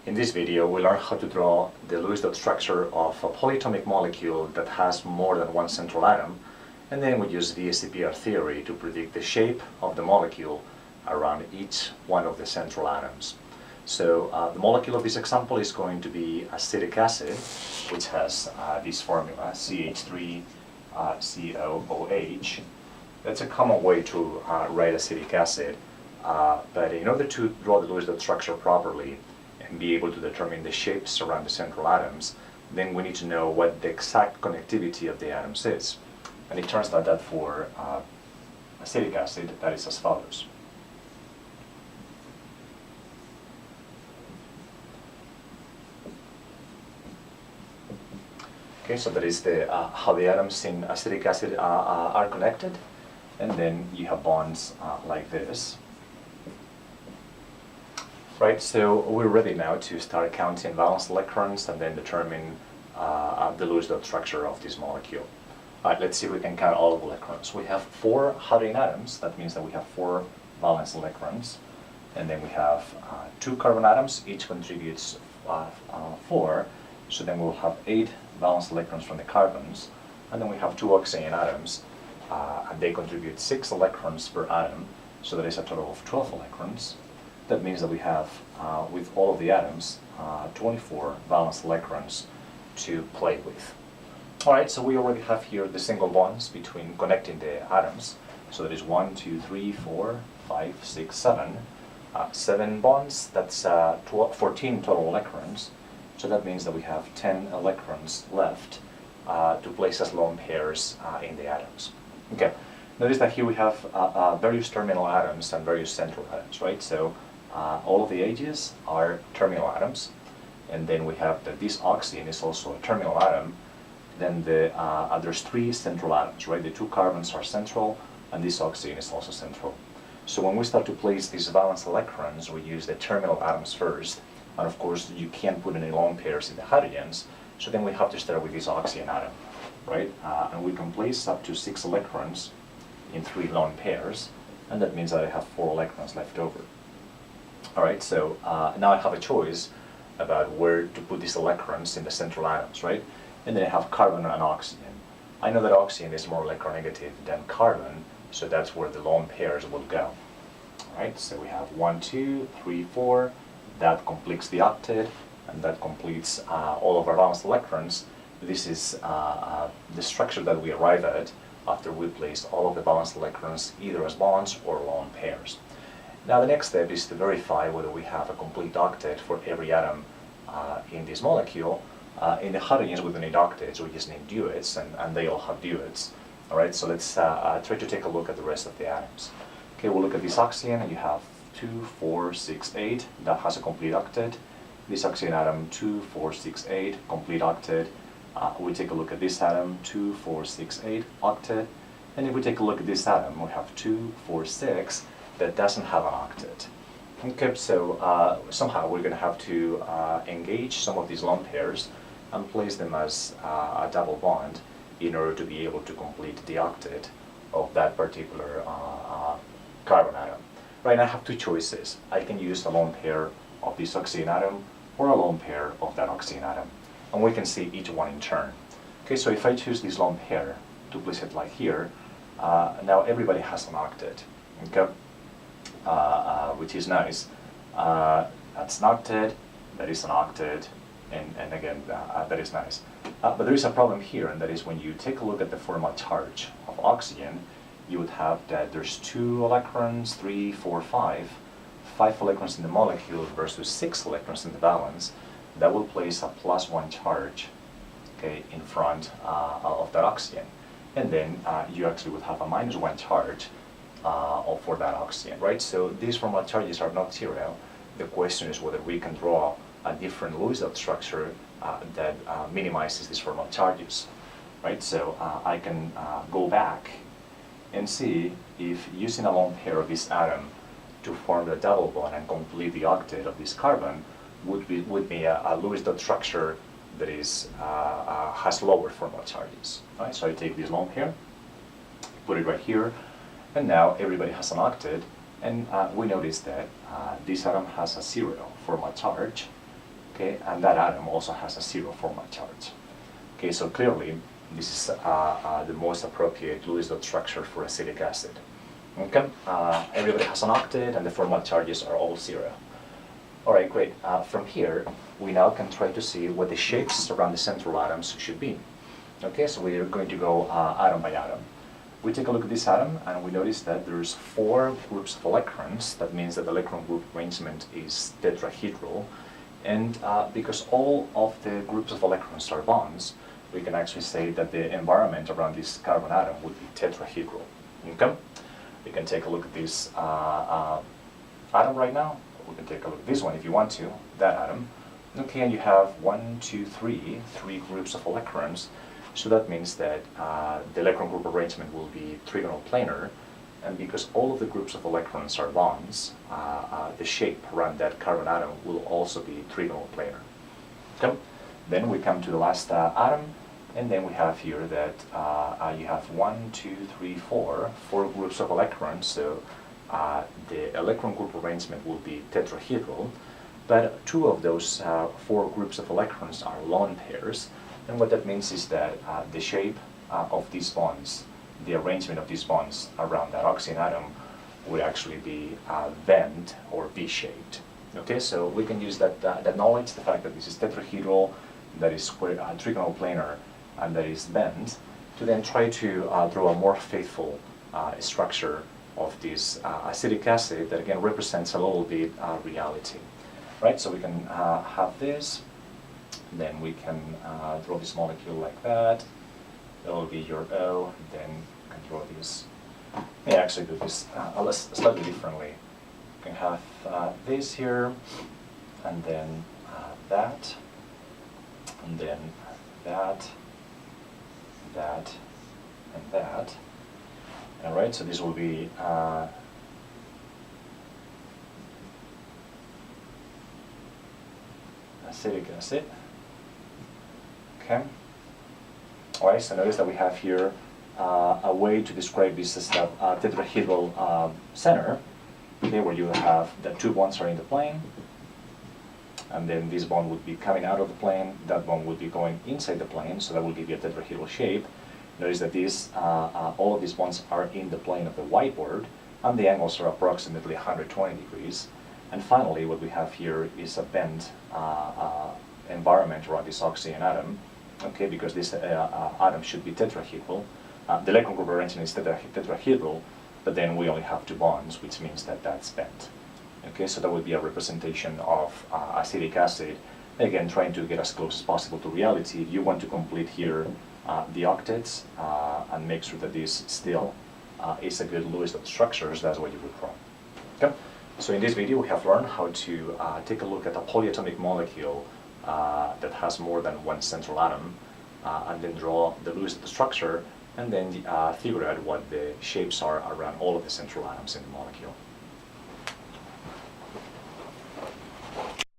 In this video, we learn how to draw the Lewis dot structure of a polyatomic molecule that has more than one central atom, and then we use VSEPR theory to predict the shape of the molecule around each one of the central atoms. So the molecule of this example is going to be acetic acid, which has this formula, CH3COOH. That's a common way to write acetic acid, but in order to draw the Lewis dot structure properly and be able to determine the shapes around the central atoms, then we need to know what the exact connectivity of the atoms is. And it turns out that for acetic acid, that is as follows. Okay, so that is the how the atoms in acetic acid are connected, and then you have bonds like this. Right, so we're ready now to start counting valence electrons and then determine the Lewis dot structure of this molecule. All right, let's see if we can count all of the electrons. We have 4 hydrogen atoms. That means that we have 4 valence electrons. And then we have 2 carbon atoms. Each contributes 4. So then we'll have 8 valence electrons from the carbons. And then we have 2 oxygen atoms. And they contribute 6 electrons per atom. So that is a total of 12 electrons. That means that we have, with all of the atoms, 24 valence electrons to play with. All right, so we already have here the single bonds between connecting the atoms. So that is 1, 2, 3, 4, 5, 6, 7. 7 bonds, that's 14 total electrons. So that means that we have 10 electrons left to place as lone pairs in the atoms. Okay, notice that here we have various terminal atoms and various central atoms, right? So all of the H's are terminal atoms, and then we have that this oxygen is also a terminal atom. Then there's 3 central atoms, right? The 2 carbons are central, and this oxygen is also central. So when we start to place these valence electrons, we use the terminal atoms first, and of course you can't put any lone pairs in the hydrogens, so then we have to start with this oxygen atom, right? And we can place up to 6 electrons in 3 lone pairs, and that means that I have 4 electrons left over. All right, so now I have a choice about where to put these electrons in the central atoms, right? And then I have carbon and oxygen. I know that oxygen is more electronegative than carbon, so that's where the lone pairs will go. All right, so we have 1, 2, 3, 4. That completes the octet, and that completes all of our valence electrons. This is the structure that we arrive at after we place all of the valence electrons either as bonds or lone pairs. Now the next step is to verify whether we have a complete octet for every atom in this molecule. In the hydrogens we don't need octets, we just need duets, and they all have duets. All right, so let's try to take a look at the rest of the atoms. Okay, we'll look at this oxygen, and you have 2, 4, 6, 8. That has a complete octet. This oxygen atom, 2, 4, 6, 8, complete octet. We take a look at this atom, 2, 4, 6, 8, octet. And if we take a look at this atom, we have 2, 4, 6. That doesn't have an octet. Okay, so somehow we're going to have to engage some of these lone pairs and place them as a double bond in order to be able to complete the octet of that particular carbon atom. Right now I have 2 choices. I can use a lone pair of this oxygen atom or a lone pair of that oxygen atom. And we can see each one in turn. Okay, so if I choose this lone pair to place it like here, now everybody has an octet. Okay? Which is nice. That's an octet, that is an octet, and again, that is nice. But there is a problem here, and that is when you take a look at the formal charge of oxygen, you would have that there's 2 electrons, 3, 4, 5 electrons in the molecule versus 6 electrons in the valence. That will place a +1 charge, okay, in front of that oxygen. And then you actually would have a -1 charge for that oxygen, right? So these formal charges are not zero. The question is whether we can draw a different Lewis dot structure that minimizes these formal charges, right? So I can go back and see if using a lone pair of this atom to form the double bond and complete the octet of this carbon would be a Lewis dot structure that is has lower formal charges, right? So I take this lone pair, put it right here. And now everybody has an octet, and we notice that this atom has a 0 formal charge, Okay, and that atom also has a 0 formal charge. Okay, so clearly this is the most appropriate Lewis dot structure for acetic acid. Okay, everybody has an octet and the formal charges are all 0. All right, great. From here, we now can try to see what the shapes around the central atoms should be. Okay, so we're going to go atom by atom. We take a look at this atom and we notice that there's 4 groups of electrons. That means that the electron group arrangement is tetrahedral. And because all of the groups of electrons are bonds, we can actually say that the environment around this carbon atom would be tetrahedral. Okay? We can take a look at this atom right now. We can take a look at this one if you want to, that atom. Okay, and you have 1, 2, 3 groups of electrons. So that means that the electron group arrangement will be trigonal planar. And because all of the groups of electrons are bonds, the shape around that carbon atom will also be trigonal planar. Okay? Then we come to the last atom, and then we have here that you have 1, 2, 3, 4 groups of electrons. So the electron group arrangement will be tetrahedral, but 2 of those 4 groups of electrons are lone pairs. And what that means is that the shape of these bonds, the arrangement of these bonds around that oxygen atom would actually be bent or V-shaped. Okay, so we can use that knowledge, the fact that this is tetrahedral, that is trigonal planar, and that is bent, to then try to draw a more faithful structure of this acetic acid that again represents a little bit reality. Right, so we can have this, then we can draw this molecule like that. That will be your O, then you can draw this. May actually do this slightly differently. You can have this here, and then that, and then that, that, and that. All right, so this will be acetic acid. Okay. All right, so notice that we have here a way to describe this as a tetrahedral center, okay, where you have the 2 bonds are in the plane, and then this bond would be coming out of the plane, that bond would be going inside the plane, so that will give you a tetrahedral shape. Notice that these, all of these bonds are in the plane of the whiteboard, and the angles are approximately 120 degrees. And finally, what we have here is a bent environment around this oxygen atom, okay, because this atom should be tetrahedral. The electron group arrangement is tetrahedral, but then we only have 2 bonds, which means that that's bent. Okay, so that would be a representation of acetic acid. Again, trying to get as close as possible to reality. If you want to complete here the octets and make sure that this still is a good Lewis dot structures, that's what you would draw. Okay? So in this video we have learned how to take a look at a polyatomic molecule that has more than 1 central atom, and then draw the Lewis dot structure, and then figure out what the shapes are around all of the central atoms in the molecule.